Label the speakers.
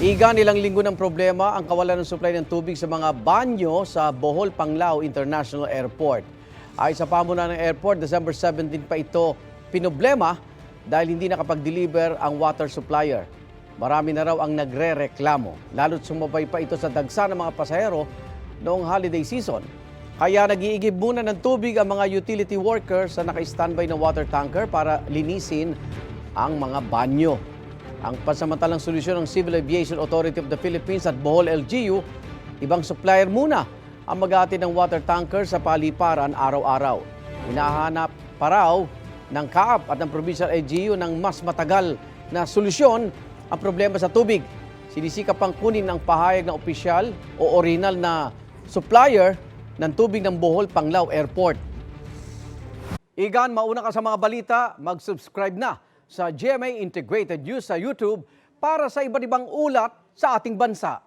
Speaker 1: Igan, ilang linggo ng problema ang kawalan ng supply ng tubig sa mga banyo sa Bohol Panglao International Airport. Ay sa pamunuan ng airport, December 17 pa ito pinoblema dahil hindi nakapag-deliver ang water supplier. Marami na raw ang nagre-reklamo, lalo't sumabay pa ito sa dagsa ng mga pasahero noong holiday season. Kaya nag-iigib muna ng tubig ang mga utility workers sa naka-standby na water tanker para linisin ang mga banyo. Ang pansamantalang solusyon ng Civil Aviation Authority of the Philippines at Bohol LGU, ibang supplier muna ang mag-aatid ng water tanker sa paliparan araw-araw. Hinahanap pa raw ng CAAP at ng Provincial LGU ng mas matagal na solusyon ang problema sa tubig. Sinisikap pang kunin ang pahayag ng opisyal o original na supplier ng tubig ng Bohol Panglao Airport. Igan, mauna ka sa mga balita, mag-subscribe na sa GMA Integrated News sa YouTube para sa iba't ibang ulat sa ating bansa.